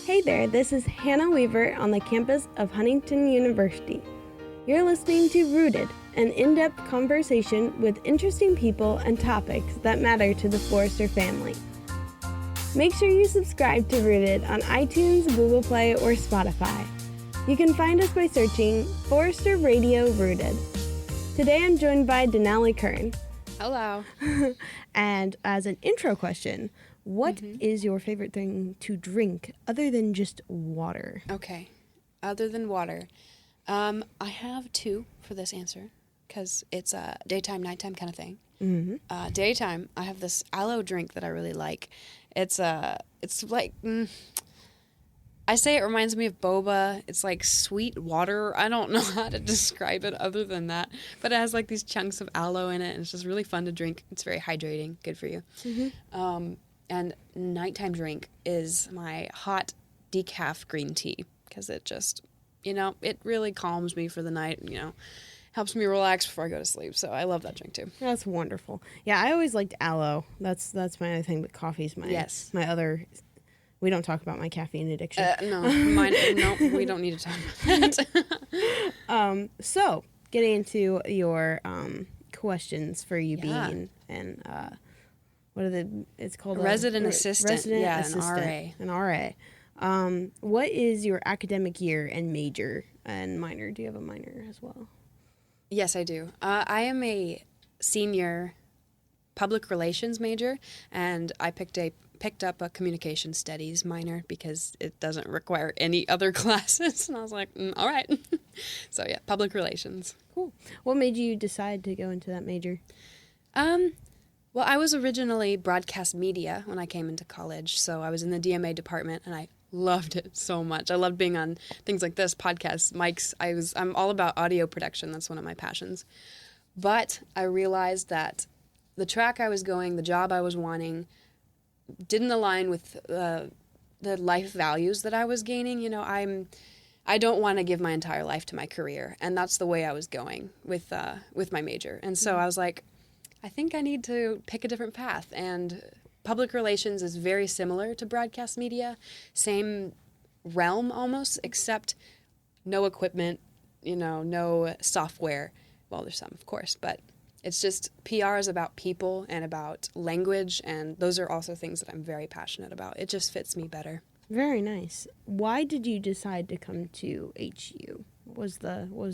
Hey there, this is Hannah Weaver on the campus of Huntington University. You're listening to Rooted, an in-depth conversation with interesting people and topics that matter to the Forrester family. Make sure you subscribe to Rooted on iTunes, Google Play, or Spotify. You can find us by searching Forrester Radio Rooted. Today I'm joined by Denali Kern. Hello. And as an intro question, what is your favorite thing to drink other than just water? Okay. Other than water. I have two for this answer because it's a daytime, nighttime kind of thing. Daytime, I have this aloe drink that I really like. It's like, I say it reminds me of boba. It's like sweet water. I don't know how to describe it other than that. But it has like these chunks of aloe in it, and it's just really fun to drink. It's very hydrating, good for you. And nighttime drink is my hot decaf green tea because it just, it really calms me for the night, helps me relax before I go to sleep. So I love that drink too. That's wonderful. Yeah, I always liked aloe. That's my other thing, but coffee's my other. We don't talk about my caffeine addiction. No, we don't need to talk about that. So getting into your questions for you being and it's called Resident Assistant. Resident Assistant, an RA. What is your academic year and major and minor? Do you have a minor as well? Yes, I do. I am a senior public relations major, and I picked up a communication studies minor because it doesn't require any other classes. And I was like, all right. So yeah, public relations. Cool. What made you decide to go into that major? Well, I was originally broadcast media when I came into college, so I was in the DMA department, and I loved it so much. I loved being on things like this, podcasts, mics. I'm all about audio production. That's one of my passions. But I realized that the track I was going, the job I was wanting, didn't align with the life values that I was gaining. I don't want to give my entire life to my career, and that's the way I was going with my major. And so I was like, I think I need to pick a different path. And public relations is very similar to broadcast media, same realm almost, except no equipment, no software. Well, there's some, of course, but it's just PR is about people and about language, and those are also things that I'm very passionate about. It just fits me better. Very nice. Why did you decide to come to HU? What was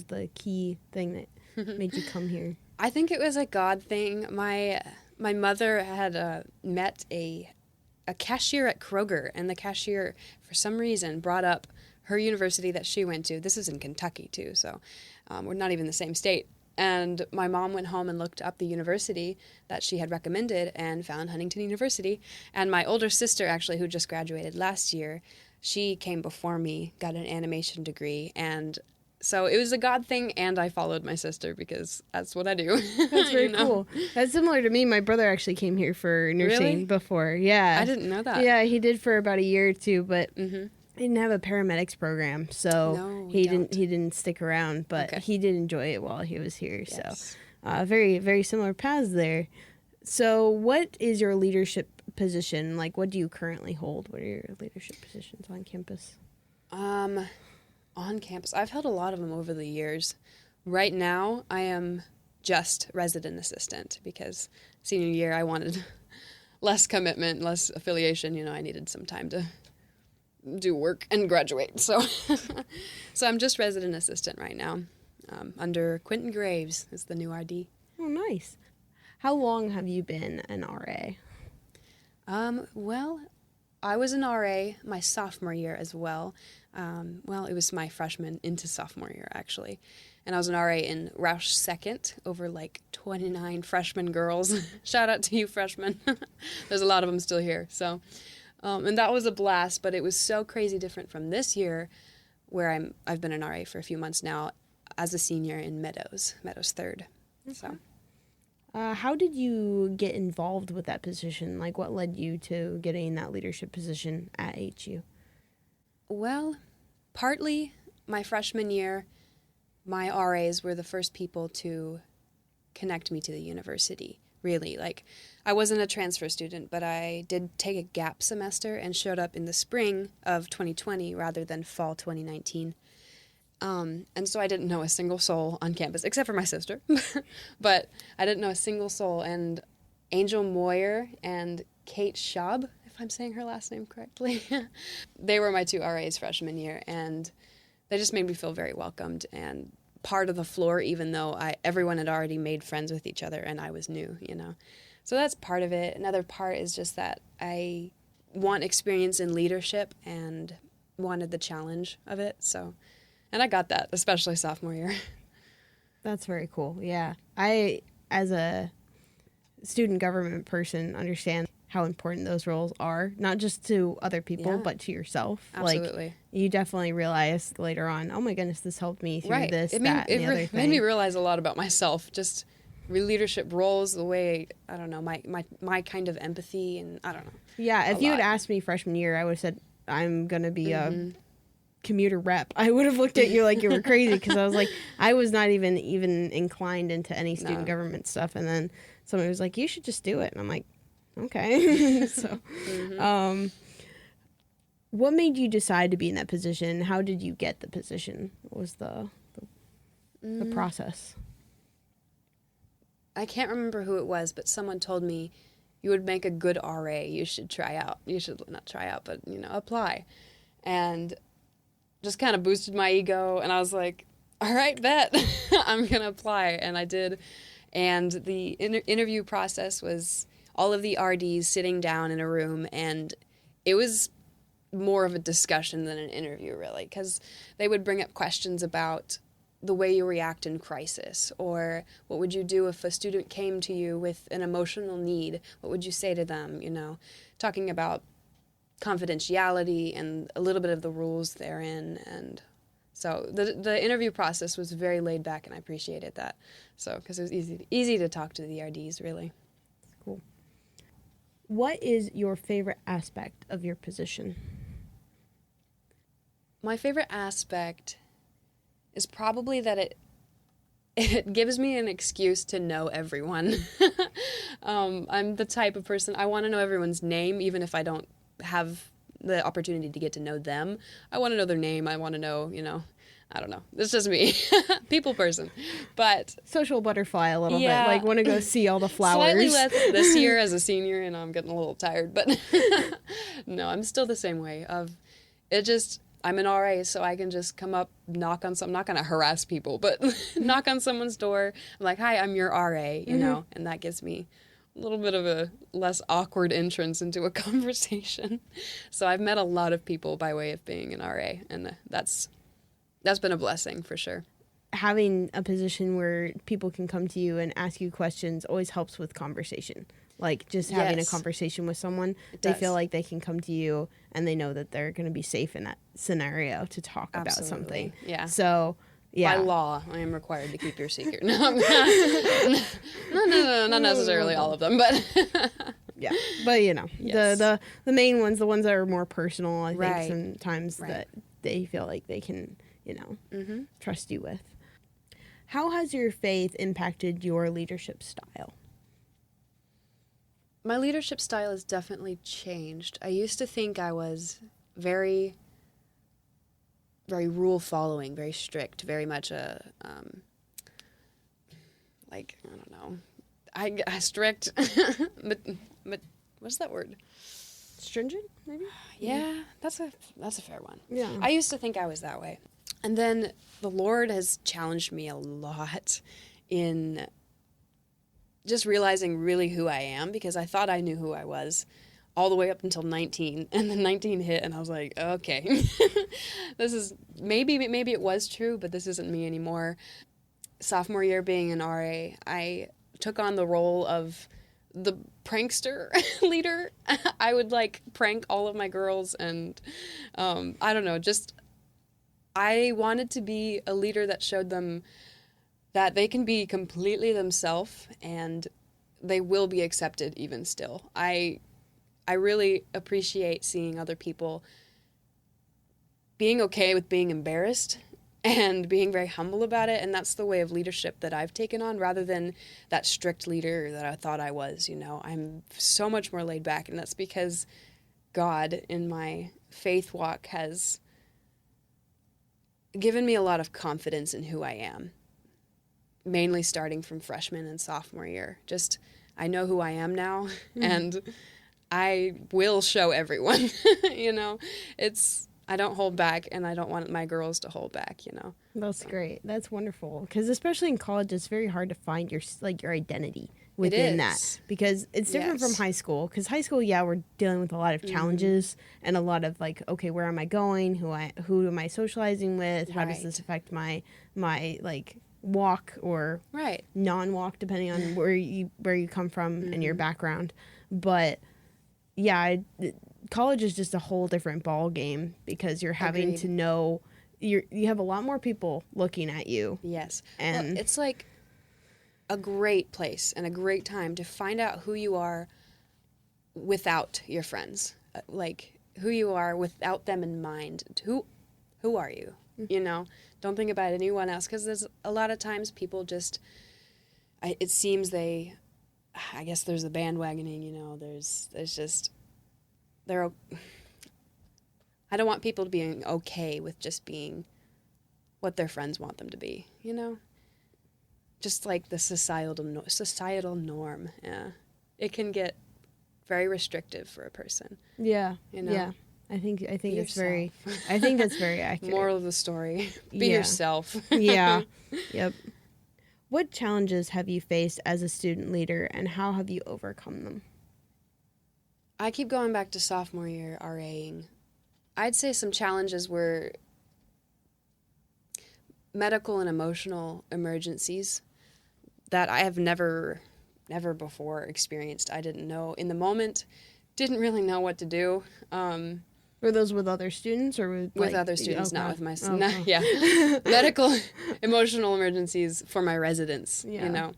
the key thing that made you come here? I think it was a God thing. My mother had met a cashier at Kroger, and the cashier, for some reason, brought up her university that she went to. This is in Kentucky, too, so we're not even the same state. And my mom went home and looked up the university that she had recommended and found Huntington University. And my older sister, actually, who just graduated last year, she came before me, got an animation degree, and so it was a God thing, and I followed my sister because that's what I do. That's very cool. That's similar to me. My brother actually came here for nursing before. Yeah. I didn't know that. Yeah, he did for about a year or two, but he didn't have a paramedics program, so he didn't stick around, but he did enjoy it while he was here. Yes. So very, very similar paths there. So what is your leadership position? Like, what do you currently hold? What are your leadership positions on campus? On campus, I've held a lot of them over the years. Right now, I am just resident assistant because senior year I wanted less commitment, less affiliation. I needed some time to do work and graduate. So I'm just resident assistant right now under Quentin Graves is the new RD. Oh, nice. How long have you been an RA? Well, I was an RA my sophomore year as well. It was my freshman into sophomore year, actually. And I was an RA in Roush Second over like 29 freshman girls. Shout out to you freshmen. There's a lot of them still here. So, and that was a blast, but it was so crazy different from this year where I've been an RA for a few months now as a senior in Meadows Third. Okay. So. How did you get involved with that position? Like, what led you to getting that leadership position at HU? Well, partly my freshman year, my RAs were the first people to connect me to the university. really. Like, I wasn't a transfer student, but I did take a gap semester and showed up in the spring of 2020 rather than fall 2019. And so I didn't know a single soul on campus, except for my sister. But I didn't know a single soul. And Angel Moyer and Kate Schaub, if I'm saying her last name correctly, they were my 2 RAs freshman year. And they just made me feel very welcomed and part of the floor, even though everyone had already made friends with each other and I was new, you know. So that's part of it. Another part is just that I want experience in leadership and wanted the challenge of it. So, and I got that, especially sophomore year. That's very cool. Yeah. I, as a student government person, understand how important those roles are, not just to other people, but to yourself. Absolutely. Like, you definitely realize later on, oh my goodness, this helped me through this, and the other thing. It made me realize a lot about myself, just leadership roles, the way, I don't know, my kind of empathy, and I don't know. Yeah, if you had asked me freshman year, I would have said, I'm going to be a commuter rep. I would have looked at you like you were crazy, because I was like, I was not even inclined into any student government stuff. And then somebody was like, you should just do it. And I'm like, okay. So, what made you decide to be in that position? How did you get the position? What was the process? I can't remember who it was, but someone told me, you would make a good RA. You should try out. You should not try out, but, you know, apply. And just kind of boosted my ego. And I was like, all right, bet. I'm going to apply. And I did. And the interview process was all of the RDs sitting down in a room. And it was more of a discussion than an interview, really, because they would bring up questions about the way you react in crisis, or what would you do if a student came to you with an emotional need? What would you say to them? You know, talking about confidentiality and a little bit of the rules therein. And so the interview process was very laid back, and I appreciated that. So, because it was easy to talk to the RDs, really. Cool. What is your favorite aspect of your position? My favorite aspect is probably that it gives me an excuse to know everyone. I'm the type of person, I want to know everyone's name, even if I don't have the opportunity to get to know them. I want to know their name. I want to know, you know, I don't know. It's just me. People person. But social butterfly a little bit. Like, want to go see all the flowers. Slightly less this year as a senior, and I'm getting a little tired. But no, I'm still the same way. I'm an RA, so I can just come up, knock on some. I'm not going to harass people, but knock on someone's door. I'm like, hi, I'm your RA, you know, and that gives me a little bit of a less awkward entrance into a conversation. So I've met a lot of people by way of being an RA, and that's been a blessing for sure. Having a position where people can come to you and ask you questions always helps with conversation. Like, just having a conversation with someone, they feel like they can come to you and they know that they're going to be safe in that scenario to talk about something. Yeah. So, yeah. By law, I am required to keep your secret. No, not necessarily all of them, but yeah. But, you know, the main ones, the ones that are more personal, I think sometimes that they feel like they can, you know, trust you with. How has your faith impacted your leadership style? My leadership style has definitely changed. I used to think I was very, very rule-following, very strict, very much a, like, I don't know, I strict, but what's that word? Stringent, maybe? Yeah, that's a fair one. Yeah. I used to think I was that way. And then the Lord has challenged me a lot in just realizing really who I am, because I thought I knew who I was all the way up until 19, and then 19 hit, and I was like, okay, this is, maybe it was true, but this isn't me anymore. Sophomore year being an RA, I took on the role of the prankster leader. I would, like, prank all of my girls, and I don't know, just, I wanted to be a leader that showed them that they can be completely themselves and they will be accepted even still. I really appreciate seeing other people being okay with being embarrassed and being very humble about it. And that's the way of leadership that I've taken on, rather than that strict leader that I thought I was. I'm so much more laid back, and that's because God in my faith walk has given me a lot of confidence in who I am, mainly starting from freshman and sophomore year. Just, I know who I am now, and I will show everyone. I don't hold back, and I don't want my girls to hold back. That's great. That's wonderful. Because especially in college, it's very hard to find your identity within that, because it's different from high school. Because high school, we're dealing with a lot of challenges and a lot of okay, where am I going? Who am I socializing with? How does this affect my walk or non-walk, depending on where you come from and your background. But college is just a whole different ball game, because you're having to know you have a lot more people looking at you. Yes. And it's like a great place and a great time to find out who you are without your friends, like who you are without them in mind. Who are you? Don't think about anyone else, because there's a lot of times people just, it seems I guess there's the bandwagoning, there's just, I don't want people to be okay with just being what their friends want them to be, just like the societal norm. It can get very restrictive for a person. Yeah. I think it's very. I think that's very accurate. Moral of the story: be yourself. Yeah. Yep. What challenges have you faced as a student leader, and how have you overcome them? I keep going back to sophomore year RAing. I'd say some challenges were medical and emotional emergencies that I have never before experienced. I didn't know in the moment, didn't really know what to do. Were those with other students or with other students, not with my students? Yeah, medical, emotional emergencies for my residents. Yeah.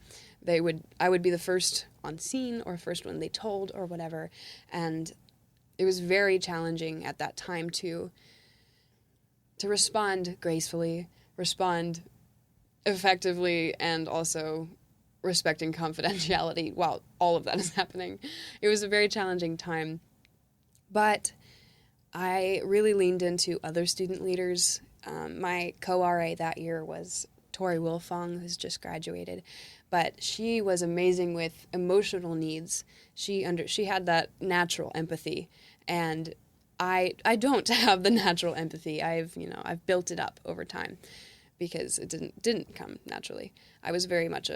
I would be the first on scene or first one they told or whatever, and it was very challenging at that time to respond gracefully, respond effectively, and also respecting confidentiality while all of that is happening. It was a very challenging time, but I really leaned into other student leaders. My co-RA that year was Tori Wilfong, who's just graduated, but she was amazing with emotional needs. She had that natural empathy, and I don't have the natural empathy. I've built it up over time because it didn't come naturally. I was very much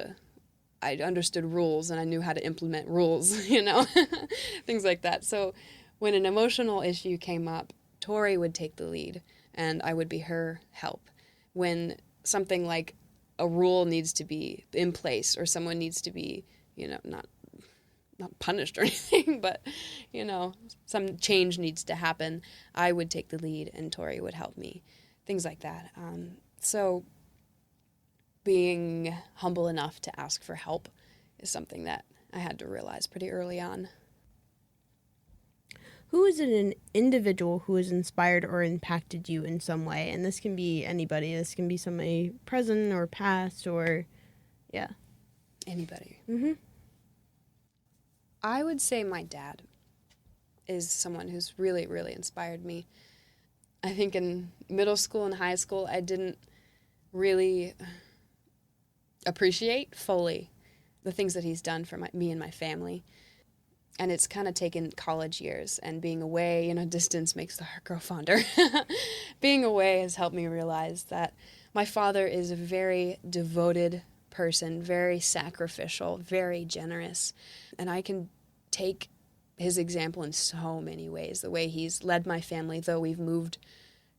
I understood rules, and I knew how to implement rules, things like that. So when an emotional issue came up, Tori would take the lead, and I would be her help. When something like a rule needs to be in place, or someone needs to be, not punished or anything, but, some change needs to happen, I would take the lead, and Tori would help me. Things like that. So being humble enough to ask for help is something that I had to realize pretty early on. Who is an individual who has inspired or impacted you in some way? And this can be anybody. This can be somebody present or past or, Anybody. Mm-hmm. I would say my dad is someone who's really, really inspired me. I think in middle school and high school, I didn't really appreciate fully the things that he's done for me and my family. And it's kind of taken college years, and being away, distance makes the heart grow fonder. Being away has helped me realize that my father is a very devoted person, very sacrificial, very generous. And I can take his example in so many ways. The way he's led my family, though we've moved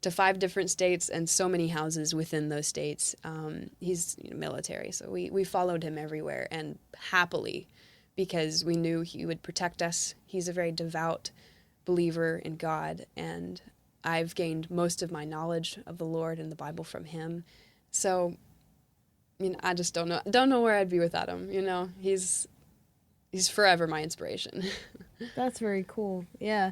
to 5 different states and so many houses within those states. He's military, so we followed him everywhere, and happily, because we knew he would protect us. He's a very devout believer in God, and I've gained most of my knowledge of the Lord and the Bible from him. So, I just don't know where I'd be without him. He's he's forever my inspiration. That's very cool. Yeah.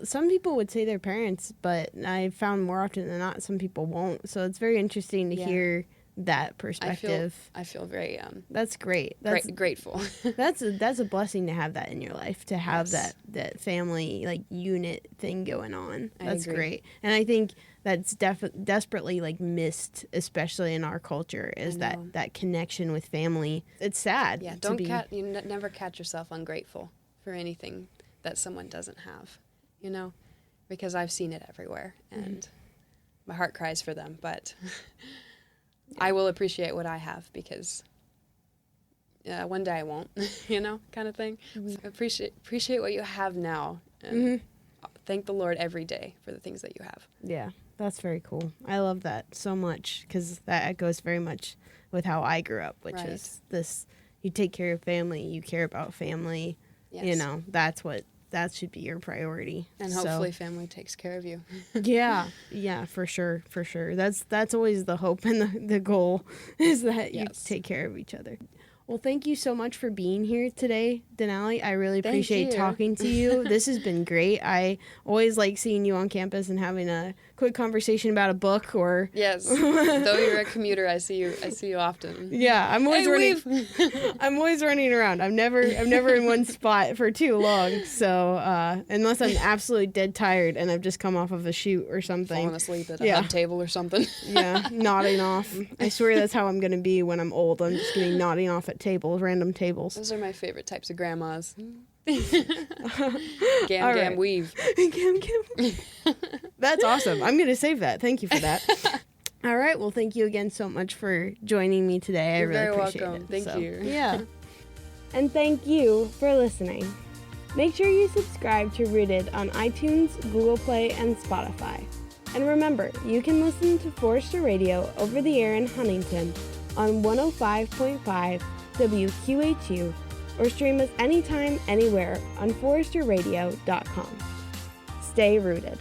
Some people would say their parents, but I found more often than not some people won't. So it's very interesting to hear that perspective. I feel very that's great. That's grateful. that's a blessing to have that in your life, to have that family like unit thing going on. That's great. And I think that's desperately like missed, especially in our culture, is that connection with family. It's sad. Yeah, never catch yourself ungrateful for anything that someone doesn't have, you know, because I've seen it everywhere, and my heart cries for them, but I will appreciate what I have, because one day I won't, you know, kind of thing. So appreciate what you have now, and thank the Lord every day for the things that you have. Yeah, that's very cool. I love that so much, because that goes very much with how I grew up, which is this: you take care of family, you care about family. Yes. You know, that should be your priority. And hopefully family takes care of you. Yeah, for sure. That's always the hope and the goal, is that you take care of each other. Well, thank you so much for being here today, Denali. I really appreciate talking to you. This has been great. I always like seeing you on campus and having a quick conversation about a book or... Yes. Though you're a commuter, I see you often. Yeah, I'm always running. I'm always running around. I'm never in one spot for too long. So unless I'm absolutely dead tired and I've just come off of a shoot or something. Falling asleep at a hub table or something. Yeah, nodding off. I swear that's how I'm going to be when I'm old. I'm just going to be nodding off at random tables. Those are my favorite types of grandmas. Gam weave. Gam. That's awesome. I'm going to save that. Thank you for that. All right. Well, thank you again so much for joining me today. You're I really appreciate welcome. it. Thank you. Yeah. And thank you for listening. Make sure you subscribe to Rooted on iTunes, Google Play, and Spotify. And remember, you can listen to Forester Radio over the air in Huntington on 105.5 WQHU, or stream us anytime, anywhere on foresterradio.com. Stay rooted.